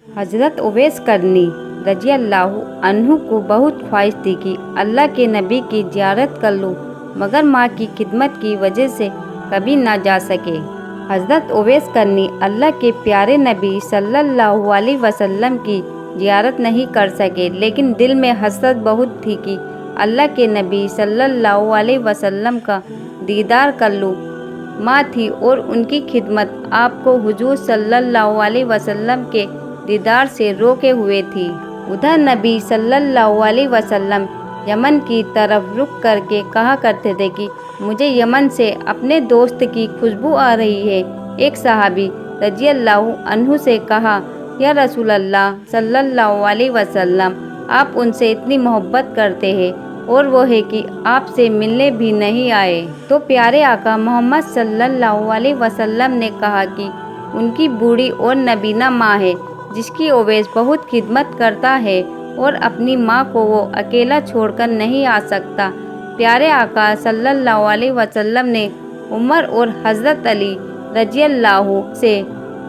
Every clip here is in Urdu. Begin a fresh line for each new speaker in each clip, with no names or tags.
حضرت اویس کرنی رضی اللہ عنہ کو بہت خواہش تھی کہ اللہ کے نبی کی زیارت کر لوں، مگر ماں کی خدمت کی وجہ سے کبھی نہ جا سکے۔ حضرت اویس کرنی اللہ کے پیارے نبی صلی اللہ علیہ وسلم کی زیارت نہیں کر سکے، لیکن دل میں حسرت بہت تھی کہ اللہ کے نبی صلی اللہ علیہ وسلم کا دیدار کر لوں۔ ماں تھی اور ان کی خدمت آپ کو حضور صلی اللہ علیہ وسلم کے دیدار سے روکے ہوئے تھی۔ ادھر نبی صلی اللہ علیہ وسلم یمن کی طرف رخ کر کے کہا کرتے تھے کہ مجھے یمن سے اپنے دوست کی خوشبو آ رہی ہے۔ ایک صحابی رضی اللہ عنہ سے کہا، یا رسول اللہ صلی اللہ علیہ وسلم، آپ ان سے اتنی محبت کرتے ہیں اور وہ ہے کہ آپ سے ملنے بھی نہیں آئے۔ تو پیارے آقا محمد صلی اللہ علیہ وسلم نے کہا کہ ان کی بوڑھی اور نبینا ماں ہے، جس کی اویس بہت خدمت کرتا ہے اور اپنی ماں کو وہ اکیلا چھوڑ کر نہیں آ سکتا۔ پیارے آقا صلی اللہ علیہ وسلم نے عمر اور حضرت علی رضی اللہ سے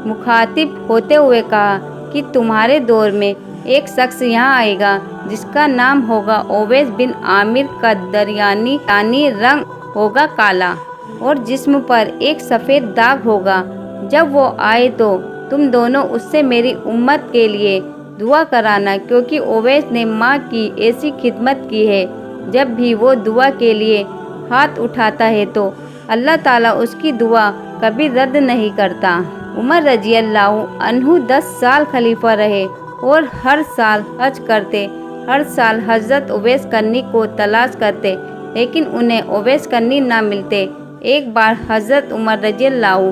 مخاطب ہوتے ہوئے کہا کہ تمہارے دور میں ایک شخص یہاں آئے گا جس کا نام ہوگا اویس بن عامر قدریانی، یعنی رنگ ہوگا کالا اور جسم پر ایک سفید داغ ہوگا۔ جب وہ آئے تو تم دونوں اس سے میری امت کے لیے دعا کرانا، کیونکہ اویس نے ماں کی ایسی خدمت کی ہے، جب بھی وہ دعا کے لیے ہاتھ اٹھاتا ہے تو اللہ تعالیٰ اس کی دعا کبھی رد نہیں کرتا۔ عمر رضی اللہ عنہ 10 سال خلیفہ رہے اور ہر سال حج کرتے، ہر سال حضرت اویس کرنی کو تلاش کرتے، لیکن انہیں اویس کرنی نہ ملتے۔ ایک بار حضرت عمر رضی اللہ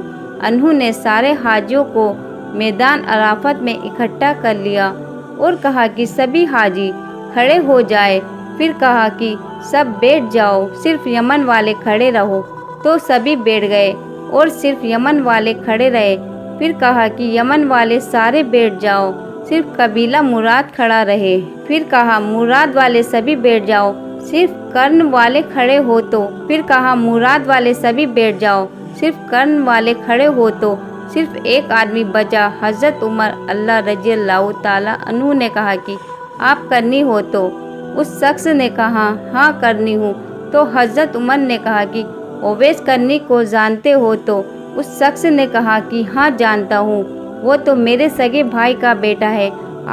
عنہ نے سارے حاجیوں کو میدان عرفات میں اکٹھا کر لیا اور کہا کہ سبھی حاجی کھڑے ہو جائے، پھر کہا کہ سب بیٹھ جاؤ، صرف یمن والے کھڑے رہو۔ تو سبھی بیٹھ گئے اور صرف یمن والے کھڑے رہے۔ پھر کہا کہ یمن والے سارے بیٹھ جاؤ، صرف قبیلہ مراد کھڑا رہے۔ پھر کہا مراد والے سبھی بیٹھ جاؤ، صرف کرن والے کھڑے ہو تو۔ پھر کہا مراد والے سبھی بیٹھ جاؤ، صرف کرن والے کھڑے ہو تو۔ صرف ایک آدمی بچا، حضرت عمر اللہ رضی اللہ تعالیٰ عنہ نے کہا کہ آپ کرنی ہو تو؟ اس شخص نے کہا ہاں کرنی ہوں۔ تو حضرت عمر نے کہا کہ اویس کرنی کو جانتے ہو تو؟ اس شخص نے کہا کہ ہاں جانتا ہوں، وہ تو میرے سگے بھائی کا بیٹا ہے۔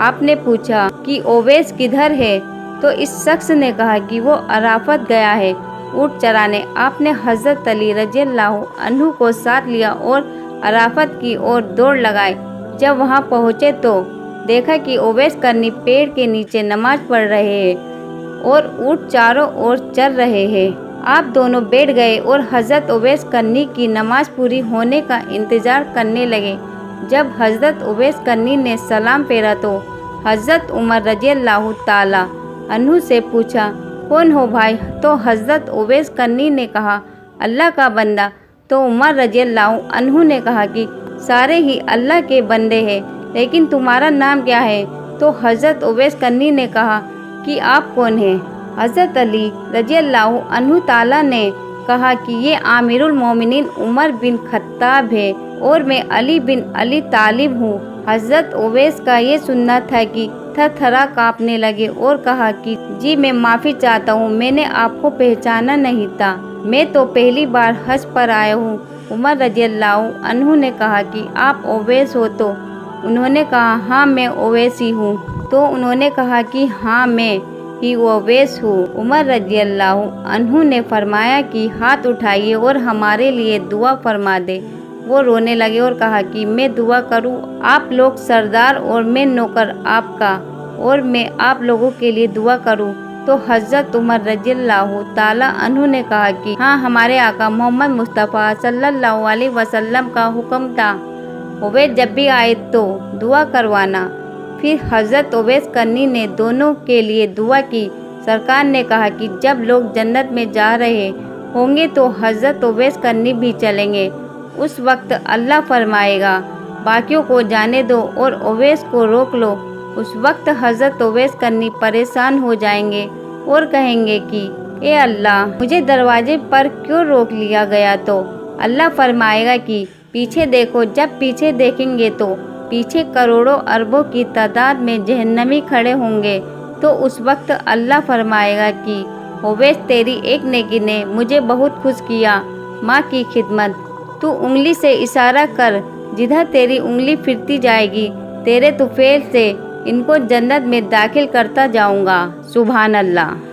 آپ نے پوچھا کہ اویس کدھر ہے؟ تو اس شخص نے کہا کہ وہ عرفات گیا ہے اونٹ چرانے۔ آپ نے حضرت علی رضی اللہ عنہ کو ساتھ لیا اور عرفات کی اور دوڑ لگائی۔ جب وہاں پہنچے تو دیکھا کہ اویس کرنی پیڑ کے نیچے نماز پڑھ رہے ہیں اور اونٹ چاروں اور چر رہے ہیں۔ آپ دونوں بیٹھ گئے اور حضرت اویس کرنی کی نماز پوری ہونے کا انتظار کرنے لگے۔ جب حضرت اویس کرنی نے سلام پھیرا تو حضرت عمر رضی اللہ تعالیٰ عنہ سے پوچھا کون ہو بھائی؟ تو حضرت اویس کرنی نے کہا اللہ کا بندہ۔ تو عمر رضی اللہ عنہ نے کہا کہ سارے ہی اللہ کے بندے ہیں، لیکن تمہارا نام کیا ہے؟ تو حضرت اویس کرنی نے کہا کہ آپ کون ہیں؟ حضرت علی رضی اللہ عنہ تعالیٰ نے کہا کہ یہ امیر المومنین عمر بن خطاب ہے اور میں علی بن ابی طالب ہوں۔ حضرت اویس کا یہ سننا تھا کہ تھر تھرا کانپنے لگے اور کہا کہ جی میں معافی چاہتا ہوں، میں نے آپ کو پہچانا نہیں تھا، میں تو پہلی بار حج پر آیا ہوں۔ عمر رضی اللہ عنہ نے کہا کہ آپ اویس ہو؟ تو انہوں نے کہا ہاں میں اویس ہی ہوں۔ تو انہوں نے کہا کہ ہاں میں ہی اویس ہوں۔ عمر رضی اللہ عنہ نے فرمایا کہ ہاتھ اٹھائیے اور ہمارے لیے دعا فرما دے۔ وہ رونے لگے اور کہا کہ میں دعا کروں؟ آپ لوگ سردار اور میں نوکر آپ کا، اور میں آپ لوگوں کے لیے دعا کروں؟ تو حضرت عمر رضی اللہ تعالیٰ عنہ نے کہا کہ ہاں ہمارے آقا محمد مصطفیٰ صلی اللہ علیہ وسلم کا حکم تھا، اویس جب بھی آئے تو دعا کروانا۔ پھر حضرت اویس کرنی نے دونوں کے لیے دعا کی۔ سرکار نے کہا کہ جب لوگ جنت میں جا رہے ہوں گے تو حضرت اویس کرنی بھی چلیں گے، اس وقت اللہ فرمائے گا باقیوں کو جانے دو اور اویس کو روک لو۔ اس وقت حضرت اویس کرنی پریشان ہو جائیں گے اور کہیں گے کہ اے اللہ مجھے دروازے پر کیوں روک لیا گیا؟ تو اللہ فرمائے گا کہ پیچھے دیکھو۔ جب پیچھے دیکھیں گے تو پیچھے کروڑوں اربوں کی تعداد میں جہنمی کھڑے ہوں گے تو اس وقت اللہ فرمائے گا کہ اویس تیری ایک نیکی نے مجھے بہت خوش کیا۔ ماں کی خدمت۔ تو انگلی سے اشارہ کر، جدھر تیری انگلی پھرتی جائے گی تیرے طفیل سے ان کو جنت میں داخل کرتا جاؤں گا۔ سبحان اللہ۔